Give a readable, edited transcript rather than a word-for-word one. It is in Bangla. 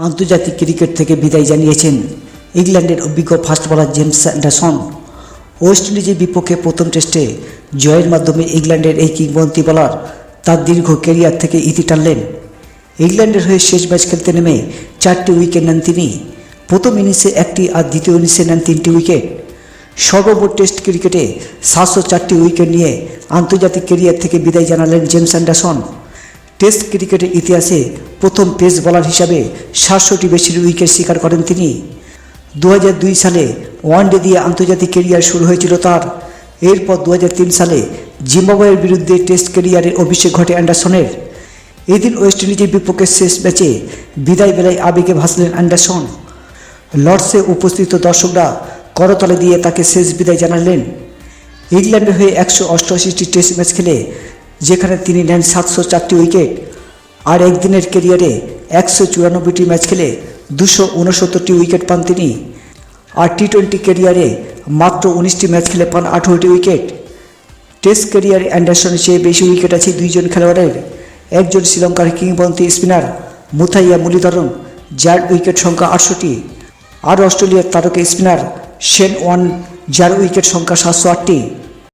আন্তর্জাতিক ক্রিকেট থেকে বিদায় জানিয়েছেন ইংল্যান্ডের অভিজ্ঞ fast bowler James Anderson. West ইন্ডিজের বিপক্ষে প্রথম টেস্টে জয়ের মাধ্যমে ইংল্যান্ডের এই কিংবদন্তি বোলার তার দীর্ঘ ক্যারিয়ার থেকে ইতি টানলেন। ইংল্যান্ডের হয়ে শেষ ম্যাচ খেলতে নেমে 4টি উইকেট নেন তিনি। প্রথম ইনিংসে 1টি আর দ্বিতীয় ইনিংসে নেন 3টি উইকেট। সর্বমোট টেস্ট ক্রিকেটে 704টি উইকেট নিয়ে আন্তর্জাতিক ক্যারিয়ার থেকে বিদায় জানালেন জেমস অ্যান্ডারসন। টেস্ট ক্রিকেটের ইতিহাসে প্রথম পেস বোলার হিসাবে 700টি বেশি উইকেট শিকার করেন তিনি। 2002 সালে ওয়ানডে দিয়ে আন্তর্জাতিক ক্যারিয়ার শুরু হয়েছিল তার। এরপর 2003 সালে জিম্বাবুয়ের বিরুদ্ধে টেস্ট ক্যারিয়ারের অভিষেক ঘটে অ্যান্ডারসনের। এদিন ওয়েস্ট ইন্ডিজের বিপক্ষে শেষ ম্যাচে বিদায় বেলায় আবেগে ভাসলেন অ্যান্ডারসন। লর্ডসে উপস্থিত দর্শকরা করতালি দিয়ে তাকে শেষ বিদায় জানালেন। ইংল্যান্ডের হয়ে 188টি টেস্ট ম্যাচ খেলে যেখানে তিনি নেন 704টি উইকেট, আর একদিনের ক্যারিয়ারে 194টি ম্যাচ খেলে 269টি উইকেট পান তিনি। আর টি20 ক্যারিয়ারে মাত্র 19টি ম্যাচ খেলে পান 18টি উইকেট। টেস্ট ক্যারিয়ারে অ্যান্ডারসনের চেয়ে বেশি উইকেট আছে দুইজন খেলোয়াড়ের। একজন শ্রীলঙ্কার কিংবদন্তি স্পিনার মুথাইয়া মুরলীধরন, যার উইকেট সংখ্যা 800টি, আর অস্ট্রেলিয়ার তারকা স্পিনার শেন ওয়ার্ন, যার উইকেট সংখ্যা 708টি।